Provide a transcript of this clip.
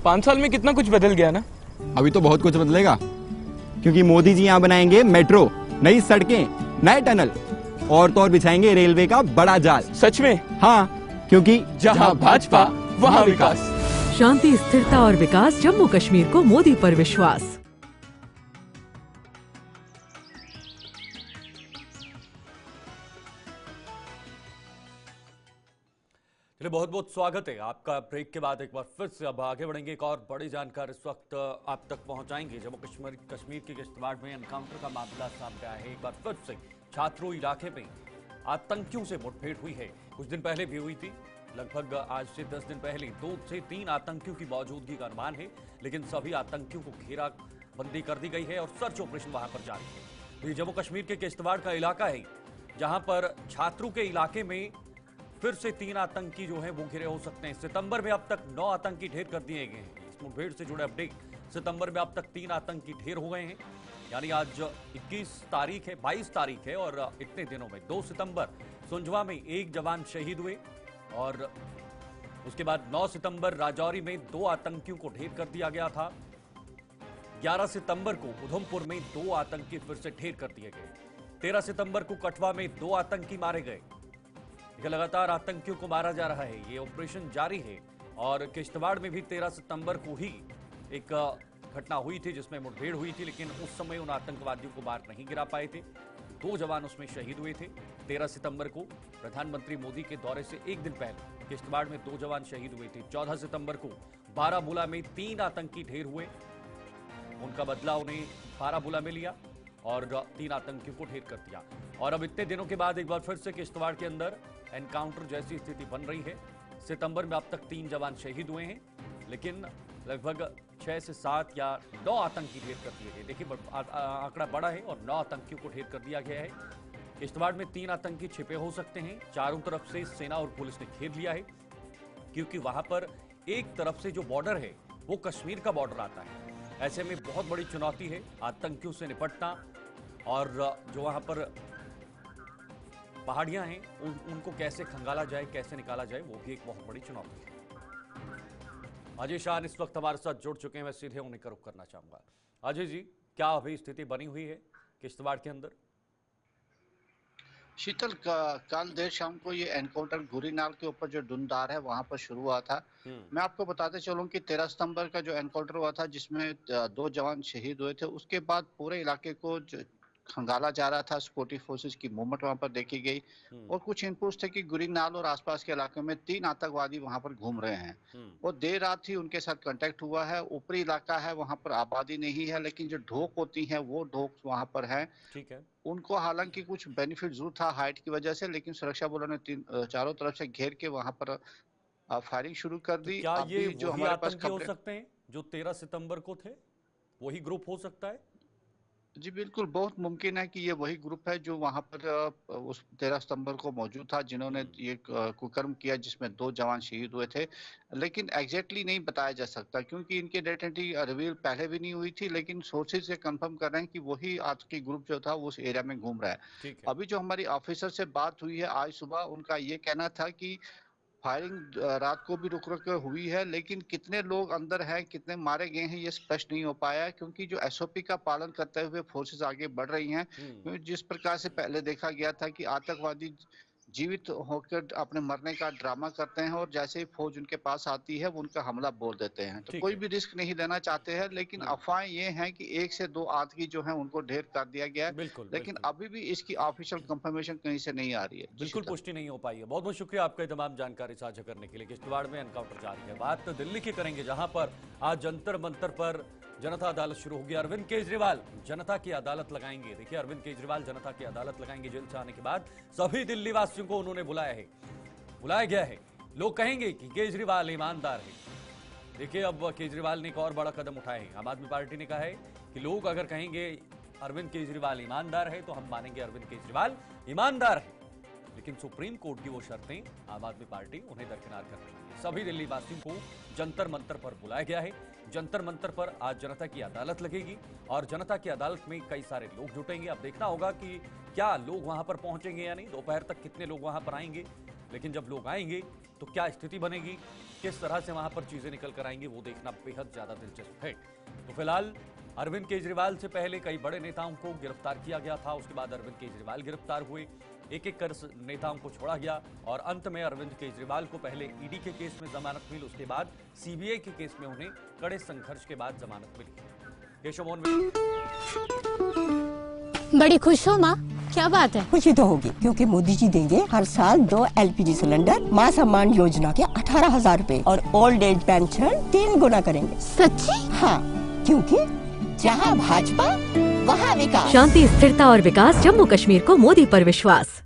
5 साल में कितना कुछ बदल गया ना। अभी तो बहुत कुछ बदलेगा, क्योंकि मोदी जी यहाँ बनाएंगे मेट्रो, नई सड़कें, नए टनल और तो और बिछाएंगे रेलवे का बड़ा जाल। सच में? हाँ, क्योंकि जहाँ भाजपा वहाँ विकास। शांति, स्थिरता और विकास, जम्मू कश्मीर को मोदी पर विश्वास। चलिए, बहुत बहुत स्वागत है आपका। ब्रेक के बाद एक बार फिर से अब आगे बढ़ेंगे। एक और बड़ी जानकारी इस वक्त आप तक पहुंचाएंगे। जम्मू कश्मीर के किश्तवाड़ में एनकाउंटर का मामला सामने आया है। एक बार फिर से छात्रों इलाके में आतंकियों से मुठभेड़ हुई है। कुछ दिन पहले भी हुई थी, लगभग आज से 10 दिन पहले 2 से 3 आतंकियों की मौजूदगी का अनुमान है, लेकिन सभी आतंकियों को घेराबंदी कर दी गई है और सर्च ऑपरेशन वहां पर जारी है। तो ये जम्मू कश्मीर के किश्तवाड़ का इलाका है, जहां पर छात्रों के इलाके में फिर से 3 आतंकी जो हैं वो घिरे हो सकते हैं। सितंबर में अब तक 9 आतंकी ढेर कर दिए गए हैं। इस मुठभेड़ से जुड़े अपडेट, सितंबर में अब तक 3 आतंकी ढेर हो गए हैं। यानी आज 21 तारीख है, 22 तारीख है और इतने दिनों में 2 सितंबर सुंजवा में 1 जवान शहीद हुए और उसके बाद 9 सितंबर राजौरी में 2 आतंकियों को ढेर कर दिया गया था। 11 सितंबर को उधमपुर में 2 आतंकी फिर से ढेर कर दिए गए। 13 सितंबर को कठुआ में 2 आतंकी मारे गए। लगातार आतंकियों को मारा जा रहा है, ये ऑपरेशन जारी है। और किश्तवाड़ में भी 13 सितंबर को ही एक घटना हुई थी जिसमें मुठभेड़ हुई थी, लेकिन उस समय उन आतंकवादियों को मार नहीं गिरा पाए थे। 2 जवान उसमें शहीद हुए थे। 13 सितंबर को प्रधानमंत्री मोदी के दौरे से एक दिन पहले किश्तवाड़ में 2 जवान शहीद हुए थे। 14 सितंबर को बारामूला में 3 आतंकी ढेर हुए। उनका बदला उन्हें बारामूला में लिया और 3 आतंकियों को ढेर कर दिया। और अब इतने दिनों के बाद एक बार फिर से किश्तवाड़ के अंदर एनकाउंटर जैसी स्थिति बन रही है। सितंबर में अब तक 3 जवान शहीद हुए हैं, लेकिन लगभग 6 से 7 या 9 आतंकी ढेर कर दिए गए। देखिए, आंकड़ा बड़ा है और 9 आतंकियों को ढेर कर दिया गया है। किश्तवाड़ में 3 आतंकी छिपे हो सकते हैं। चारों तरफ से सेना और पुलिस ने घेर लिया है, क्योंकि वहां पर एक तरफ से जो बॉर्डर है वो कश्मीर का बॉर्डर आता है। ऐसे में बहुत बड़ी चुनौती है आतंकियों से निपटना, और जो वहां पर पहाड़ियां हैं उनको कैसे खंगाला जाए, कैसे निकाला जाए, वो भी एक बहुत बड़ी चुनौती है। अजय शाह इस वक्त हमारे साथ जुड़ चुके हैं। मैं सीधे उन्हें रुख करना चाहूंगा। अजय जी, क्या अभी स्थिति बनी हुई है किश्तवाड़ के अंदर? शीतल, कल देर शाम को ये एनकाउंटर गुरीनाल के ऊपर जो डुंडार है वहां पर शुरू हुआ था। मैं आपको बताते चलूं कि 13 सितंबर का जो एनकाउंटर हुआ था जिसमें 2 जवान शहीद हुए थे, उसके बाद पूरे इलाके को खंगाला जा रहा था। सिक्योरिटी फोर्सेस की मूवमेंट वहां पर देखी गई और कुछ इनपुट्स थे कि गुरीनाल और आसपास के इलाके में 3 आतंकवादी वहां पर घूम रहे हैं और देर रात ही उनके साथ कांटेक्ट हुआ है। ऊपरी इलाका है, वहां पर आबादी नहीं है, लेकिन जो ढोक होती है वो ढोक वहां पर है। ठीक है। उनको हालांकि कुछ बेनिफिट जरूर था हाइट की वजह से, लेकिन सुरक्षा बलों ने चारों तरफ से घेर के वहां पर फायरिंग शुरू कर दी। क्या ये जो वही हमारे पास आतंकी हो खबरें, सकते हैं जो 13 सितंबर को थे? वही ग्रुप हो सकता है? जी बिल्कुल, बहुत मुमकिन है कि ये वही ग्रुप है जो वहां पर उस 13 सितंबर को मौजूद था, जिन्होंने ये कुकर्म किया जिसमें 2 जवान शहीद हुए थे। लेकिन एग्जैक्टली नहीं बताया जा सकता, क्योंकि इनकी आइडेंटिटी रिवील पहले भी नहीं हुई थी, लेकिन सोर्सेज से कंफर्म कर रहे हैं कि वही आतंकी ग्रुप जो था वो उस एरिया में घूम रहा है। अभी जो हमारी ऑफिसर से बात हुई है आज सुबह, उनका ये कहना था कि फायरिंग रात को भी रुक रुक हुई है, लेकिन कितने लोग अंदर हैं, कितने मारे गए हैं, ये स्पष्ट नहीं हो पाया, क्योंकि जो एसओपी का पालन करते हुए फोर्सेस आगे बढ़ रही हैं। क्योंकि जिस प्रकार से पहले देखा गया था कि आतंकवादी जीवित होकर अपने मरने का ड्रामा करते हैं और जैसे ही फौज उनके पास आती है वो उनका हमला बोल देते हैं, तो कोई भी रिस्क नहीं लेना चाहते हैं। लेकिन अफवाहें ये हैं कि 1 से 2 आतंकी जो हैं उनको ढेर कर दिया गया है, लेकिन अभी भी इसकी ऑफिशियल कंफर्मेशन कहीं से नहीं आ रही है। बिल्कुल पुष्टि नहीं हो पाई है। बहुत बहुत शुक्रिया आपका तमाम जानकारी साझा करने के लिए। किश्तवाड़ में एनकाउंटर जारी है। बात दिल्ली की करेंगे, जहां पर आज जंतर मंतर पर जनता अदालत शुरू होगी। अरविंद केजरीवाल जनता की अदालत लगाएंगे। देखिए, अरविंद केजरीवाल जनता की अदालत लगाएंगे। जेल से आने के बाद सभी दिल्ली वासियों को उन्होंने बुलाया गया है। लोग कहेंगे कि केजरीवाल ईमानदार है। देखिए, अब केजरीवाल ने एक और बड़ा कदम उठाया है। आम आदमी पार्टी ने कहा है कि लोग अगर कहेंगे अरविंद केजरीवाल ईमानदार है तो हम मानेंगे अरविंद केजरीवाल ईमानदार है। लेकिन सुप्रीम कोर्ट की वो शर्तें आम आदमी पार्टी उन्हें दरकिनार कर रही है। सभी दिल्ली वासियों को जंतर मंतर पर बुलाया गया है। जंतर मंतर पर आज जनता की अदालत लगेगी और जनता की अदालत में कई सारे लोग जुटेंगे। अब देखना होगा कि क्या लोग वहां पर पहुंचेंगे या नहीं, दोपहर तक कितने लोग वहां पर आएंगे। लेकिन जब लोग आएंगे तो क्या स्थिति बनेगी, किस तरह से वहां पर चीजें निकल कर आएंगी वो देखना बेहद ज्यादा दिलचस्प है। तो फिलहाल अरविंद केजरीवाल से पहले कई बड़े नेताओं को गिरफ्तार किया गया था, उसके बाद अरविंद केजरीवाल गिरफ्तार हुए, एक एक कर नेताओं को छोड़ा गया और अंत में अरविंद केजरीवाल को पहले ईडी के केस में जमानत मिली, उसके बाद सीबीआई के केस में उन्हें कड़े संघर्ष के बाद जमानत मिली। केशव मोहन बड़ी खुश हो माँ, क्या बात है? खुशी तो होगी क्योंकि मोदी जी देंगे हर साल 2 LPG सिलेंडर, माँ सम्मान योजना के 18,000 रूपए और ओल्ड एज पेंशन 3 गुना करेंगे। सच्ची? हाँ, क्योंकि जहाँ भाजपा वहाँ विकास। शांति, स्थिरता और विकास, जम्मू कश्मीर को मोदी पर विश्वास।